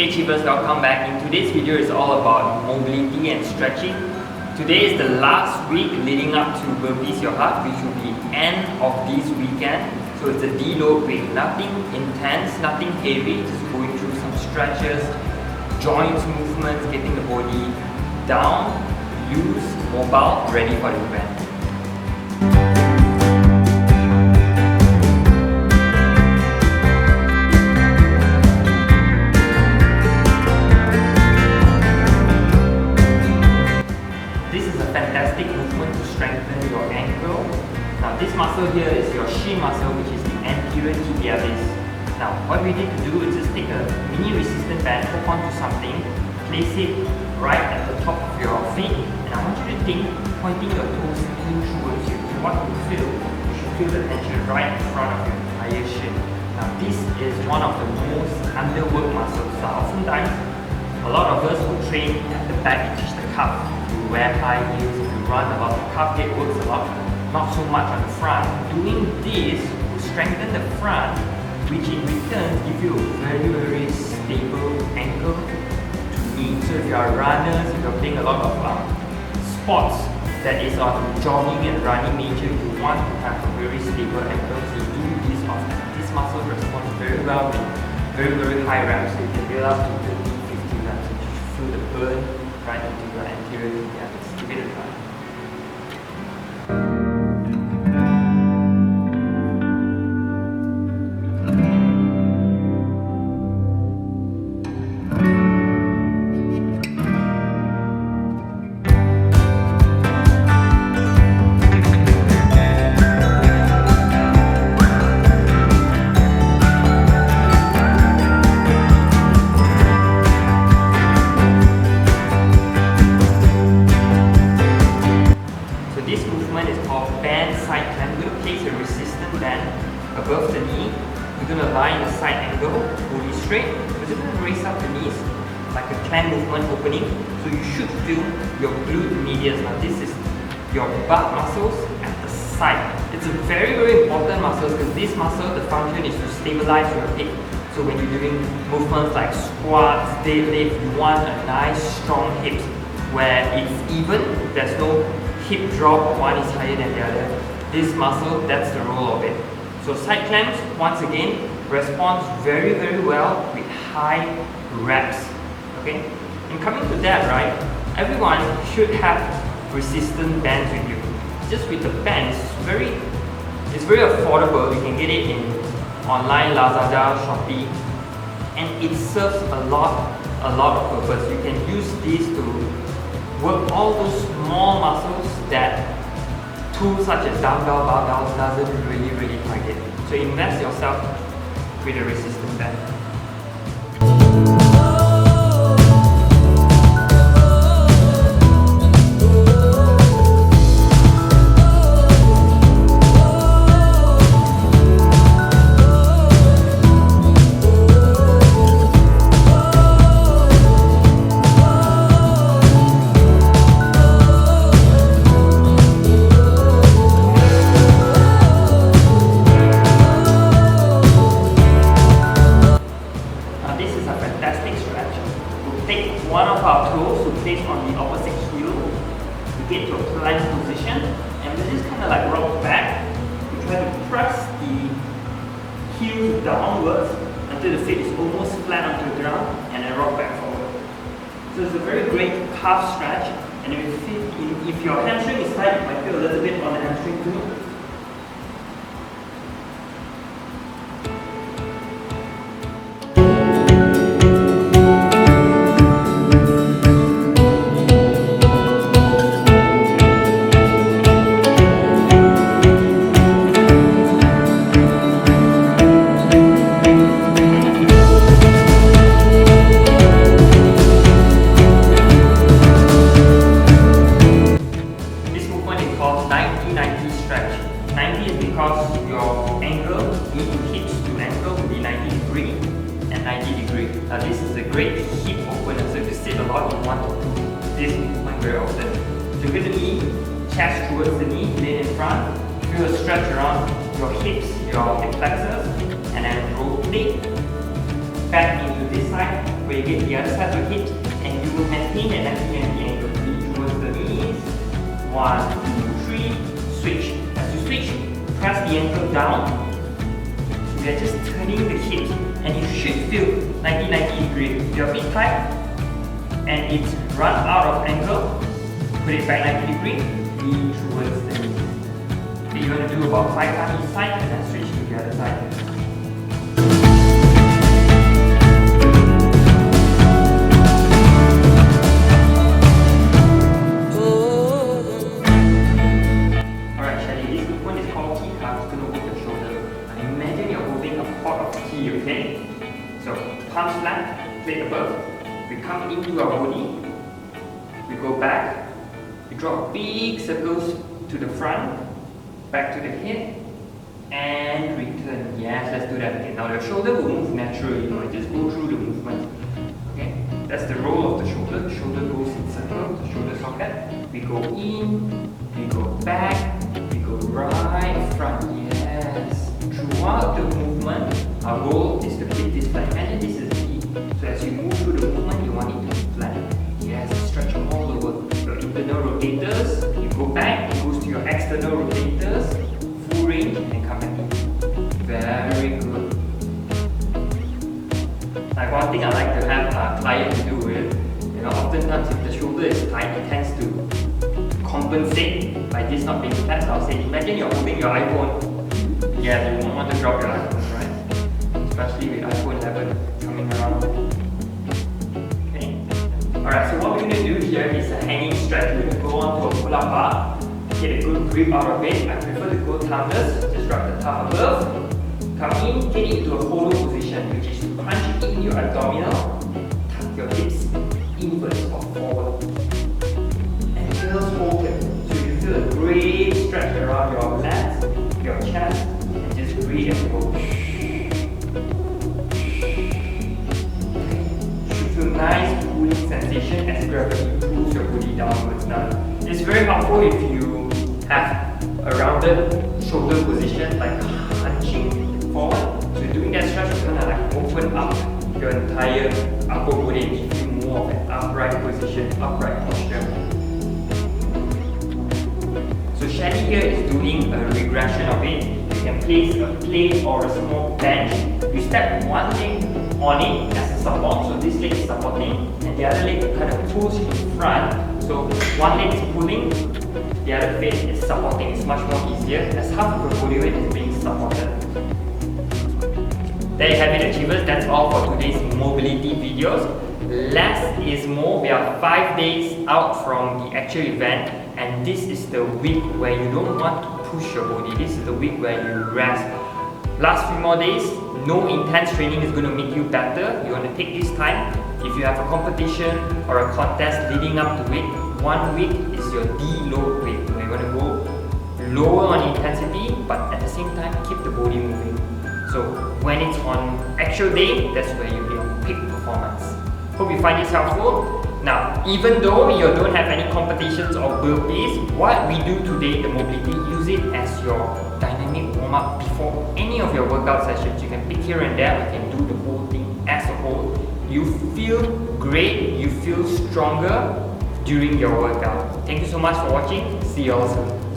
Hey Achievers, welcome back. In today's video is all about mobility and stretching. Today is the last week leading up to Burpees Your Heart, which will be end of this weekend. So it's a deload week, nothing intense, nothing heavy, just going through some stretches, joints movements, getting the body down, loose, mobile, ready for the event. Fantastic movement to strengthen your ankle. Now this muscle here is your shin muscle, which is the anterior tibialis. Now what we need to do is just take a mini resistant band, hook onto something, place it right at the top of your feet, and I want you to think, pointing your toes in towards you. So what you feel, you should feel the tension right in front of your entire shin. Now this is one of the most underworked muscles. So oftentimes, a lot of us who train at the back, teach the calf. You wear high heels, you run a lot, the calf head works a lot, not so much on the front. Doing this will strengthen the front, which in return give you a very stable ankle to knee. So if you are runners, if you're playing a lot of sports that is on jogging and running nature, you want to have a very stable ankle. So do this often. This muscle responds very well with very high reps. So you can build up to 30-50 reps. So you should feel the burn right into your anterior tibialis. Give it a try. This movement is called band side climb. We're going to place a resistant band above the knee. We're going to lie in a side angle, body straight. We're just going to raise up the knees like a climb movement opening. So you should feel your glute medius. Now this is your butt muscles at the side. It's a very important muscle because this muscle, the function is to stabilize your hip. So when you're doing movements like squats, deadlift, you want a nice strong hips where it's even, there's no hip drop, one is higher than the other. This muscle, that's the role of it. So side clamps, once again, responds very well with high reps. Okay? And coming to that, right, everyone should have resistant bands with you. Just with the bands, it's very affordable. You can get it in online, Lazada, Shopee, and it serves a lot of purpose. You can use this to work all those small muscles that tools such as dumbbell, barbells doesn't really target. So invest yourself with a resistant band. One of our toes to place on the opposite heel to get to a plank position, and we just kind of like rock back. We try to press the heel downwards until the feet is almost flat onto the ground, and then rock back forward. So it's a very great calf stretch, and if your hamstring is tight, you might feel a little bit on the hamstring too. Stretch. 90 is because your angle, knee to hips to ankle will be 90 degree and 90 degree. Now this is a great hip opener, so if you sit a lot, you want to do this movement very often. So you're going to knee, chest towards the knee, lean in front, feel a stretch around your hips, your hip flexors, and then rotate back into this side where you hip, the other side of your hip, and you will maintain a 90 angle. Lean towards the knees. 1, 2, 3, switch. As you switch, press the ankle down. We are just turning the hips, and you should feel 90 degree. Your feet tight, and it's run out of angle. Put it back 90 degree. Lean towards the knee. Okay, you're going to do about 5 times each side, and then switch to the other side. Okay? So palms flat, plate above. We come into our body. We go back. We draw big circles to the front, back to the head, and return. Yes, let's do that again. Now the shoulder will move naturally, just go through the movement. Okay? That's the role of the shoulder. The shoulder goes in circle, the shoulder socket. We go in, we go back, we go right front. Yes. Throughout the movement, our goal is to keep this flat. Imagine this is the key. So as you move through the movement, you want it to be flat. Yes, stretch all over. Your internal rotators, you go back, it goes to your external rotators, full range, and come back in. Very good. Like one thing I like to have a client to do is, oftentimes if the shoulder is tight, it tends to compensate by this not being flat. So I'll say, imagine you're holding your iPhone. Yeah, you won't want to drop your iPhone, right? Especially with iPhone 11 coming around. Okay. Alright, so what we're going to do here is a hanging stretch. We're going to go on to a pull-up bar, get a good grip out of it. I prefer to go thumbless, just drop the thumb above, come in, get it into a hollow position, which is to crunch in your abdominal, tuck your hips inwards or forward, and just hold it. So you feel a great stretch around your lats, your chest, and just breathe and go. Should feel nice cooling sensation as gravity pulls your body downwards. Now, it's very helpful if you have a rounded shoulder position, like hunching forward. So doing that stretch is gonna like open up your entire upper body and give you more of an upright position, upright posture. So Shelley here is doing a regression of it. You can place a plate or a small bench. You step one leg on it as a support, so this leg is supporting, and the other leg kind of pulls in front. So one leg is pulling, the other leg is supporting. It's much more easier as half of your body weight is being supported. There you have it, achievers. That's all for today's mobility videos. Less is more. We are 5 days out from the actual event, and this is the week where you don't want to push your body. This is the week where you rest. Last few more days, no intense training is going to make you better. You want to take this time. If you have a competition or a contest leading up to it, 1 week is your deload week, where you're going to go lower on intensity, but at the same time keep the body moving. So when it's on actual day, that's where you'll be on peak performance. Hope you find this helpful. Now, even though you don't have any competitions or burpees, what we do today, the mobility, use it as your dynamic warm-up before any of your workout sessions. You can pick here and there, you can do the whole thing as a whole. You feel great, you feel stronger during your workout. Thank you so much for watching. See you all soon.